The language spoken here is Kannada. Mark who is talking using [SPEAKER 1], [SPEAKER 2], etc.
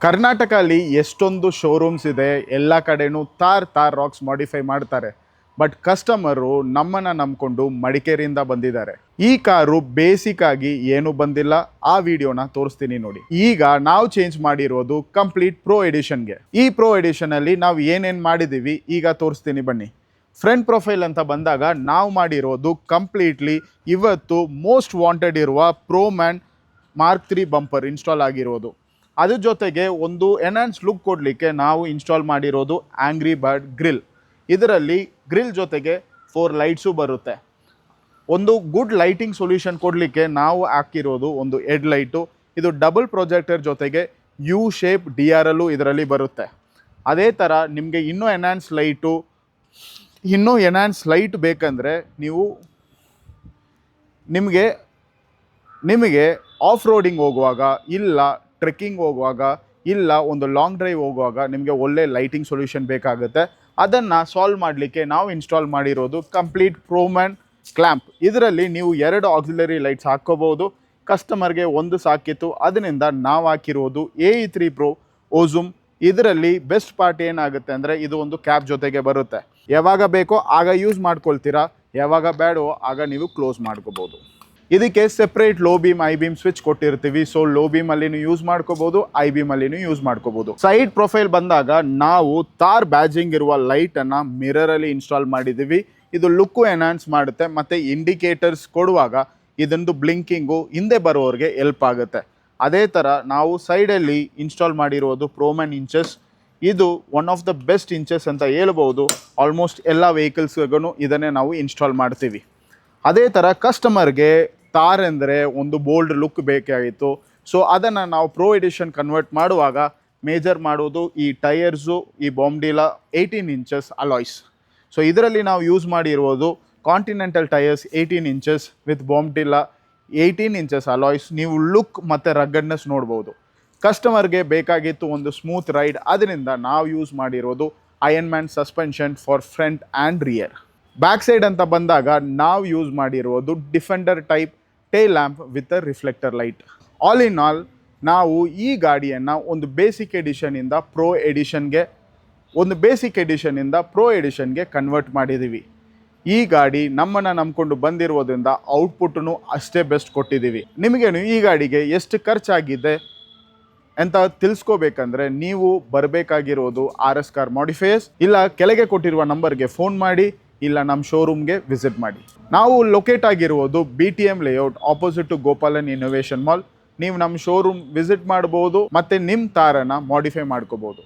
[SPEAKER 1] ಕರ್ನಾಟಕದಲ್ಲಿ ಎಷ್ಟೊಂದು ಶೋರೂಮ್ಸ್ ಇದೆ, ಎಲ್ಲ ಕಡೆನೂ ತಾರ್ ರಾಕ್ಸ್ ಮಾಡಿಫೈ ಮಾಡ್ತಾರೆ. ಬಟ್ ಕಸ್ಟಮರು ನಮ್ಮನ್ನು ನಂಬಿಕೊಂಡು ಮಡಿಕೇರಿಯಿಂದ ಬಂದಿದ್ದಾರೆ. ಈ ಕಾರು ಬೇಸಿಕ್ ಆಗಿ ಏನು ಬಂದಿಲ್ಲ, ಆ ವಿಡಿಯೋನ ತೋರಿಸ್ತೀನಿ ನೋಡಿ. ಈಗ ನಾವು ಚೇಂಜ್ ಮಾಡಿರೋದು ಕಂಪ್ಲೀಟ್ ಪ್ರೋ ಎಡಿಷನ್ಗೆ. ಈ ಪ್ರೋ ಎಡಿಷನಲ್ಲಿ ನಾವು ಏನೇನು ಮಾಡಿದ್ದೀವಿ ಈಗ ತೋರಿಸ್ತೀನಿ ಬನ್ನಿ. ಫ್ರಂಟ್ ಪ್ರೊಫೈಲ್ ಅಂತ ಬಂದಾಗ ನಾವು ಮಾಡಿರೋದು ಕಂಪ್ಲೀಟ್ಲಿ ಇವತ್ತು ಮೋಸ್ಟ್ ವಾಂಟೆಡ್ ಇರುವ pro man mark 3 bumper install ಆಗಿರೋದು. ಅದ್ರ ಜೊತೆಗೆ ಒಂದು ಎನ್ಹಾನ್ಸ್ ಲುಕ್ ಕೊಡಲಿಕ್ಕೆ ನಾವು ಇನ್ಸ್ಟಾಲ್ ಮಾಡಿರೋದು ಆಂಗ್ರಿ ಬರ್ಡ್ ಗ್ರಿಲ್. ಇದರಲ್ಲಿ ಗ್ರಿಲ್ ಜೊತೆಗೆ 4 ಲೈಟ್ಸು ಬರುತ್ತೆ. ಒಂದು ಗುಡ್ ಲೈಟಿಂಗ್ ಸೊಲ್ಯೂಷನ್ ಕೊಡಲಿಕ್ಕೆ ನಾವು ಹಾಕಿರೋದು ಒಂದು ಹೆಡ್ ಲೈಟು. ಇದು ಡಬಲ್ ಪ್ರೊಜೆಕ್ಟರ್ ಜೊತೆಗೆ ಯು ಶೇಪ್ DRLು ಇದರಲ್ಲಿ ಬರುತ್ತೆ. ಅದೇ ಥರ ನಿಮಗೆ ಇನ್ನೂ ಎನ್ಹಾನ್ಸ್ ಲೈಟ್ ಬೇಕಂದರೆ ನಿಮಗೆ ಆಫ್ ರೋಡಿಂಗ್ ಹೋಗುವಾಗ, ಇಲ್ಲ ಟ್ರೆಕ್ಕಿಂಗ್ ಹೋಗುವಾಗ, ಇಲ್ಲ ಒಂದು ಲಾಂಗ್ ಡ್ರೈವ್ ಹೋಗುವಾಗ ನಿಮಗೆ ಒಳ್ಳೆ ಲೈಟಿಂಗ್ ಸೊಲ್ಯೂಷನ್ ಬೇಕಾಗುತ್ತೆ. ಅದನ್ನು ಸಾಲ್ವ್ ಮಾಡಲಿಕ್ಕೆ ನಾವು ಇನ್ಸ್ಟಾಲ್ ಮಾಡಿರೋದು ಕಂಪ್ಲೀಟ್ ಪ್ರೋಮ್ಯಾನ್ ಕ್ಲ್ಯಾಂಪ್. ಇದರಲ್ಲಿ ನೀವು 2 ಆಕ್ಸಿಲರಿ ಲೈಟ್ಸ್ ಹಾಕ್ಕೋಬೋದು. ಕಸ್ಟಮರ್ಗೆ ಒಂದು ಸಾಕಿತ್ತು, ಅದರಿಂದ ನಾವು ಹಾಕಿರೋದು AE3 Pro ಓಝೂಮ್. ಇದರಲ್ಲಿ ಬೆಸ್ಟ್ ಪಾರ್ಟ್ ಏನಾಗುತ್ತೆ ಅಂದರೆ ಇದು ಒಂದು ಕ್ಯಾಪ್ ಜೊತೆಗೆ ಬರುತ್ತೆ. ಯಾವಾಗ ಬೇಕೋ ಆಗ ಯೂಸ್ ಮಾಡ್ಕೊಳ್ತೀರಾ, ಯಾವಾಗ ಬೇಡೋ ಆಗ ನೀವು ಕ್ಲೋಸ್ ಮಾಡ್ಕೋಬೋದು. ಇದಕ್ಕೆ separate low beam I beam switch ಕೊಟ್ಟಿರ್ತೀವಿ. ಸೊ ಲೋ ಬೀಮ್ ಅಲ್ಲಿನೂ ಯೂಸ್ ಮಾಡ್ಕೋಬಹುದು, ಐ ಬೀಮ್ ಅಲ್ಲಿನೂ ಯೂಸ್ ಮಾಡ್ಕೋಬಹುದು. ಸೈಡ್ ಪ್ರೊಫೈಲ್ ಬಂದಾಗ ನಾವು ತಾರ್ ಬ್ಯಾಜಿಂಗ್ ಇರುವ ಲೈಟ್ ಅನ್ನ ಮಿರರ್ ಅಲ್ಲಿ ಇನ್ಸ್ಟಾಲ್ ಮಾಡಿದೀವಿ. ಇದು ಲುಕ್ಕು ಎನ್ಹಾನ್ಸ್ ಮಾಡುತ್ತೆ, ಮತ್ತೆ ಇಂಡಿಕೇಟರ್ಸ್ ಕೊಡುವಾಗ ಇದೊಂದು ಬ್ಲಿಂಕಿಂಗು ಹಿಂದೆ ಬರೋರಿಗೆ ಹೆಲ್ಪ್ ಆಗುತ್ತೆ. ಅದೇ ಥರ ನಾವು ಸೈಡಲ್ಲಿ ಇನ್ಸ್ಟಾಲ್ ಮಾಡಿರೋದು ಪ್ರೋಮ್ಯಾನ್ ಇಂಚಸ್. ಇದು one of the best inches ಅಂತ ಹೇಳ್ಬೋದು. ಆಲ್ಮೋಸ್ಟ್ ಎಲ್ಲ ವೆಹಿಕಲ್ಸ್ಗೂ ಇದನ್ನೇ ನಾವು ಇನ್ಸ್ಟಾಲ್ ಮಾಡ್ತೀವಿ. ಅದೇ ಥರ ಕಸ್ಟಮರ್ಗೆ ತಾರ್ ಅಂದರೆ ಒಂದು ಬೋಲ್ಡ್ ಲುಕ್ ಬೇಕಾಗಿತ್ತು. ಸೊ ಅದನ್ನು ನಾವು ಪ್ರೋ ಎಡಿಷನ್ ಕನ್ವರ್ಟ್ ಮಾಡುವಾಗ ಮೇಜರ್ ಮಾಡೋದು ಈ ಟೈರ್ಸು, ಈ ಬಾಂಬ್ಡಿಲಾ 18 ಇಂಚಸ್ ಅಲಾಯ್ಸ್. ಸೊ ಇದರಲ್ಲಿ ನಾವು ಯೂಸ್ ಮಾಡಿರುವುದು continental tyres 18 inches with Bomdila 18 inches alloys. ನೀವು ಲುಕ್ ಮತ್ತು ರಗ್ಗಡ್ನೆಸ್ ನೋಡ್ಬೋದು. ಕಸ್ಟಮರ್ಗೆ ಬೇಕಾಗಿತ್ತು ಒಂದು ಸ್ಮೂತ್ ರೈಡ್, ಅದರಿಂದ ನಾವು ಯೂಸ್ ಮಾಡಿರೋದು iron man suspension for front and rear. Back side ಅಂತ ಬಂದಾಗ ನಾವು ಯೂಸ್ ಮಾಡಿರೋದು defender type tail lamp with a reflector light. All in all ನಾವು ಈ ಗಾಡಿಯನ್ನು ಒಂದು ಬೇಸಿಕ್ ಎಡಿಷನಿಂದ ಪ್ರೋ ಎಡಿಷನ್ಗೆ ಕನ್ವರ್ಟ್ ಮಾಡಿದ್ದೀವಿ. ಈ ಗಾಡಿ ನಮ್ಮನ್ನು ನಂಬ್ಕೊಂಡು ಬಂದಿರೋದ್ರಿಂದ ಔಟ್ಪುಟ್ಟನ್ನು ಅಷ್ಟೇ ಬೆಸ್ಟ್ ಕೊಟ್ಟಿದ್ದೀವಿ. ನಿಮಗೇನು ಈ ಗಾಡಿಗೆ ಎಷ್ಟು ಖರ್ಚಾಗಿದೆ ಅಂತ ತಿಳಿಸ್ಕೋಬೇಕಂದ್ರೆ ನೀವು ಬರಬೇಕಾಗಿರೋದು RS ಕಾರ್ ಮಾಡಿಫೈಯರ್ಸ್, ಇಲ್ಲ ಕೆಳಗೆ ಕೊಟ್ಟಿರುವ ನಂಬರ್ಗೆ ಫೋನ್ ಮಾಡಿ, ಇಲ್ಲ ನಮ್ಮ ಶೋರೂಮ್ಗೆ ವಿಸಿಟ್ ಮಾಡಿ. ನಾವು ಲೊಕೇಟ್ ಆಗಿರುವುದು BTM layout opposite to Gopalan innovation mall. ನೀವು ನಮ್ಮ ಶೋರೂಮ್ ವಿಸಿಟ್ ಮಾಡ್ಬೋದು, ಮತ್ತು ನಿಮ್ಮ ತಾರನ್ನು ಮಾಡಿಫೈ ಮಾಡ್ಕೋಬೋದು.